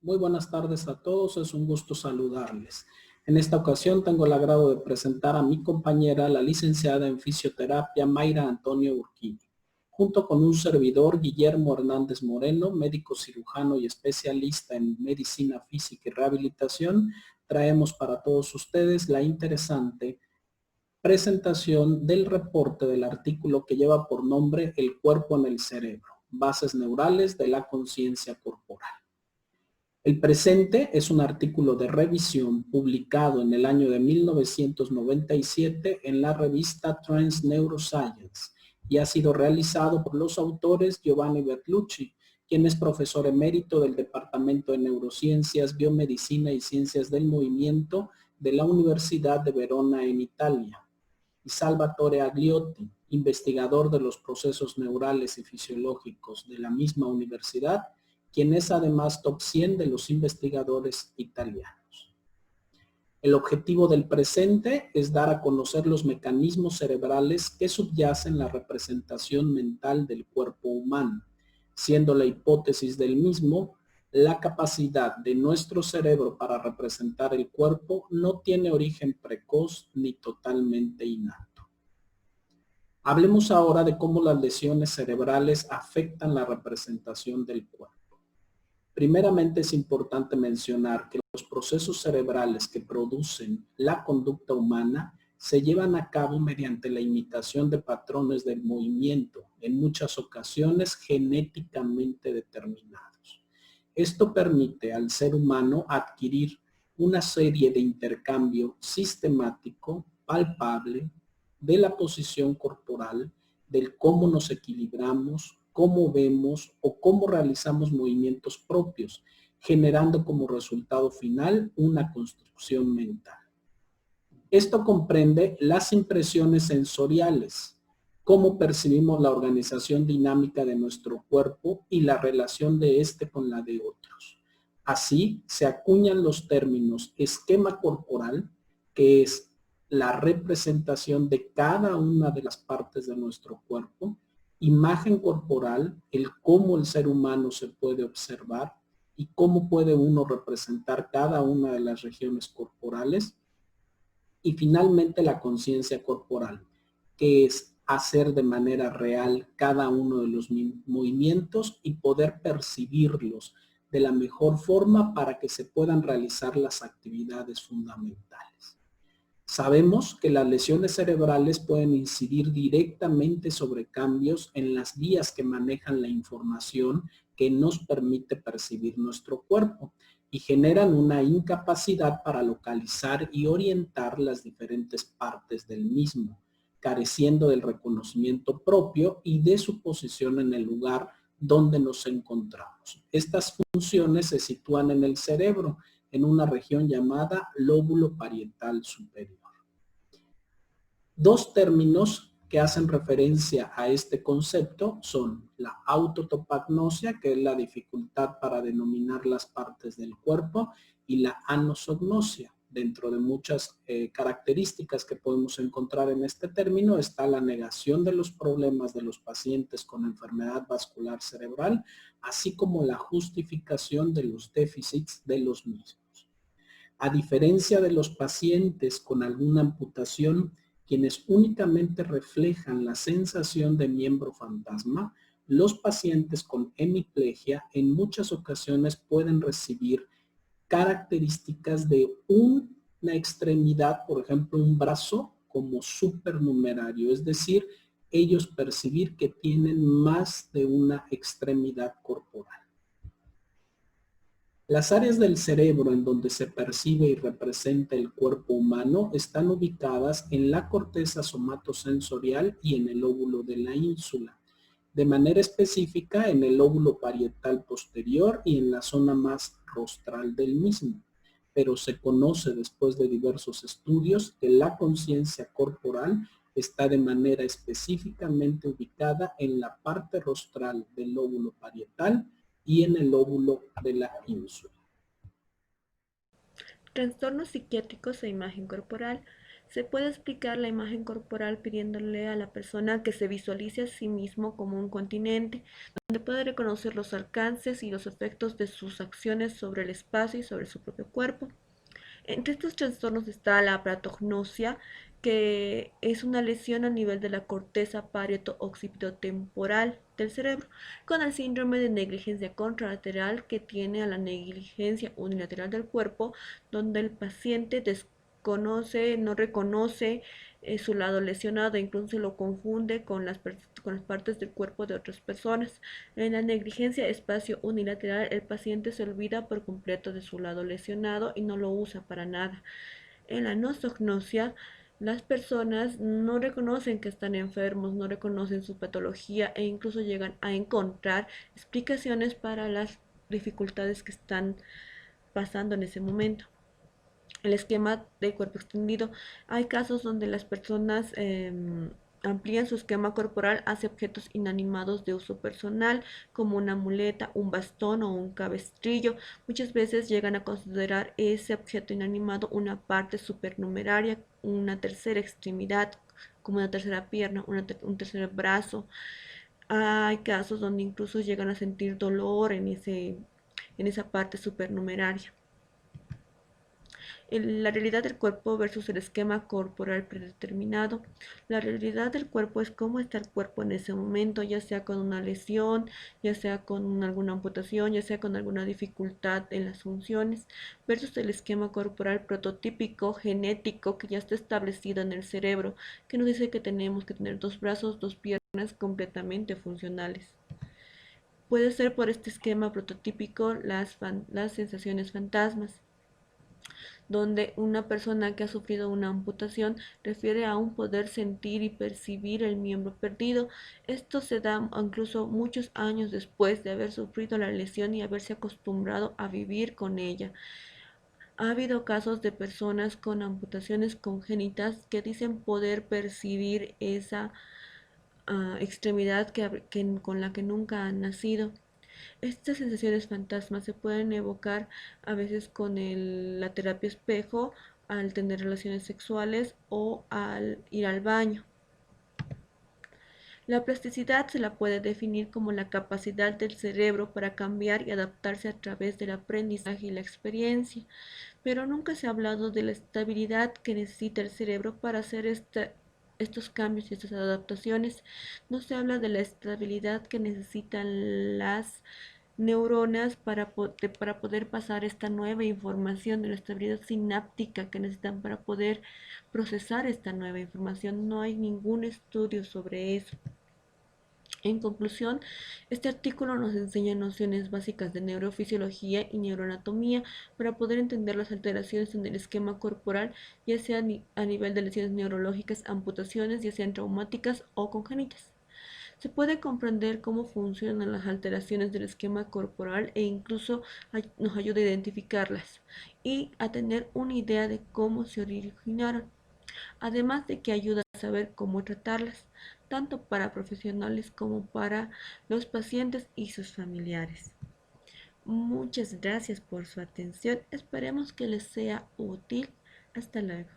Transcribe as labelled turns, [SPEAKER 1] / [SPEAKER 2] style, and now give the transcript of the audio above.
[SPEAKER 1] Muy buenas tardes a todos, es un gusto saludarles. En esta ocasión tengo el agrado de presentar a mi compañera, la licenciada en fisioterapia Mayra Antonio Urquidi, junto con un servidor, Guillermo Hernández Moreno, médico cirujano y especialista en medicina física y rehabilitación. Traemos para todos ustedes la interesante presentación del reporte del artículo que lleva por nombre El cuerpo en el cerebro, bases neurales de la conciencia corporal. El presente es un artículo de revisión publicado en el año de 1997 en la revista Trans Neuroscience y ha sido realizado por los autores Giovanni Bertolucci, quien es profesor emérito del Departamento de Neurociencias, Biomedicina y Ciencias del Movimiento de la Universidad de Verona en Italia, y Salvatore Agliotti, investigador de los procesos neurales y fisiológicos de la misma universidad, quien es además top 100 de los investigadores italianos. El objetivo del presente es dar a conocer los mecanismos cerebrales que subyacen la representación mental del cuerpo humano, siendo la hipótesis del mismo la capacidad de nuestro cerebro para representar el cuerpo no tiene origen precoz ni totalmente innato. Hablemos ahora de cómo las lesiones cerebrales afectan la representación del cuerpo. Primeramente es importante mencionar que los procesos cerebrales que producen la conducta humana se llevan a cabo mediante la imitación de patrones del movimiento, en muchas ocasiones genéticamente determinados. Esto permite al ser humano adquirir una serie de intercambio sistemático, palpable, de la posición corporal, del cómo nos equilibramos, cómo vemos o cómo realizamos movimientos propios, generando como resultado final una construcción mental. Esto comprende las impresiones sensoriales, cómo percibimos la organización dinámica de nuestro cuerpo y la relación de éste con la de otros. Así se acuñan los términos esquema corporal, que es la representación de cada una de las partes de nuestro cuerpo, imagen corporal, el cómo el ser humano se puede observar y cómo puede uno representar cada una de las regiones corporales, y finalmente la conciencia corporal, que es hacer de manera real cada uno de los movimientos y poder percibirlos de la mejor forma para que se puedan realizar las actividades fundamentales. Sabemos que las lesiones cerebrales pueden incidir directamente sobre cambios en las vías que manejan la información que nos permite percibir nuestro cuerpo y generan una incapacidad para localizar y orientar las diferentes partes del mismo, careciendo del reconocimiento propio y de su posición en el lugar donde nos encontramos. Estas funciones se sitúan en el cerebro, en una región llamada lóbulo parietal superior. Dos términos que hacen referencia a este concepto son la autotopagnosia, que es la dificultad para denominar las partes del cuerpo, y la anosognosia. Dentro de muchas características que podemos encontrar en este término está la negación de los problemas de los pacientes con enfermedad vascular cerebral, así como la justificación de los déficits de los mismos. A diferencia de los pacientes con alguna amputación, quienes únicamente reflejan la sensación de miembro fantasma, los pacientes con hemiplegia en muchas ocasiones pueden recibir características de una extremidad, por ejemplo, un brazo como supernumerario, es decir, ellos percibir que tienen más de una extremidad corporal. Las áreas del cerebro en donde se percibe y representa el cuerpo humano están ubicadas en la corteza somatosensorial y en el lóbulo de la ínsula. De manera específica en el lóbulo parietal posterior y en la zona más rostral del mismo. Pero se conoce después de diversos estudios que la conciencia corporal está de manera específicamente ubicada en la parte rostral del lóbulo parietal y en el lóbulo de la ínsula.
[SPEAKER 2] Trastornos psiquiátricos e imagen corporal Se puede explicar la imagen corporal pidiéndole a la persona que se visualice a sí mismo como un continente, donde puede reconocer los alcances y los efectos de sus acciones sobre el espacio y sobre su propio cuerpo. Entre estos trastornos está la apratrognosia, que es una lesión a nivel de la corteza parieto-occipitotemporal del cerebro, con el síndrome de negligencia contralateral, que tiene a la negligencia unilateral del cuerpo, donde el paciente desconoce, no reconoce su lado lesionado, incluso se lo confunde con las partes del cuerpo de otras personas. En la negligencia espacio unilateral, el paciente se olvida por completo de su lado lesionado y no lo usa para nada. En la nosognosia, las personas no reconocen que están enfermos, no reconocen su patología e incluso llegan a encontrar explicaciones para las dificultades que están pasando en ese momento. El esquema del cuerpo extendido. Hay casos donde las personas amplían su esquema corporal hacia objetos inanimados de uso personal, como una muleta, un bastón o un cabestrillo. Muchas veces llegan a considerar ese objeto inanimado una parte supernumeraria, una tercera extremidad, como una tercera pierna, un tercer brazo. Hay casos donde incluso llegan a sentir dolor en esa parte supernumeraria. La realidad del cuerpo versus el esquema corporal predeterminado. La realidad del cuerpo es cómo está el cuerpo en ese momento, ya sea con una lesión, ya sea con alguna amputación, ya sea con alguna dificultad en las funciones, versus el esquema corporal prototípico, genético, que ya está establecido en el cerebro, que nos dice que tenemos que tener dos brazos, dos piernas completamente funcionales. Puede ser por este esquema prototípico las sensaciones fantasmas, donde una persona que ha sufrido una amputación refiere a un poder sentir y percibir el miembro perdido. Esto se da incluso muchos años después de haber sufrido la lesión y haberse acostumbrado a vivir con ella. Ha habido casos de personas con amputaciones congénitas que dicen poder percibir esa extremidad con la que nunca han nacido. Estas sensaciones fantasmas se pueden evocar a veces con la terapia espejo, al tener relaciones sexuales o al ir al baño. La plasticidad se la puede definir como la capacidad del cerebro para cambiar y adaptarse a través del aprendizaje y la experiencia, pero nunca se ha hablado de la estabilidad que necesita el cerebro para hacer estos cambios y estas adaptaciones. No se habla de la estabilidad que necesitan las neuronas para poder pasar esta nueva información, de la estabilidad sináptica que necesitan para poder procesar esta nueva información. No hay ningún estudio sobre eso. En conclusión, este artículo nos enseña nociones básicas de neurofisiología y neuroanatomía para poder entender las alteraciones en el esquema corporal, ya sea a nivel de lesiones neurológicas, amputaciones, ya sean traumáticas o congénitas. Se puede comprender cómo funcionan las alteraciones del esquema corporal e incluso nos ayuda a identificarlas y a tener una idea de cómo se originaron, además de que ayuda a saber cómo tratarlas, tanto para profesionales como para los pacientes y sus familiares. Muchas gracias por su atención. Esperemos que les sea útil. Hasta luego.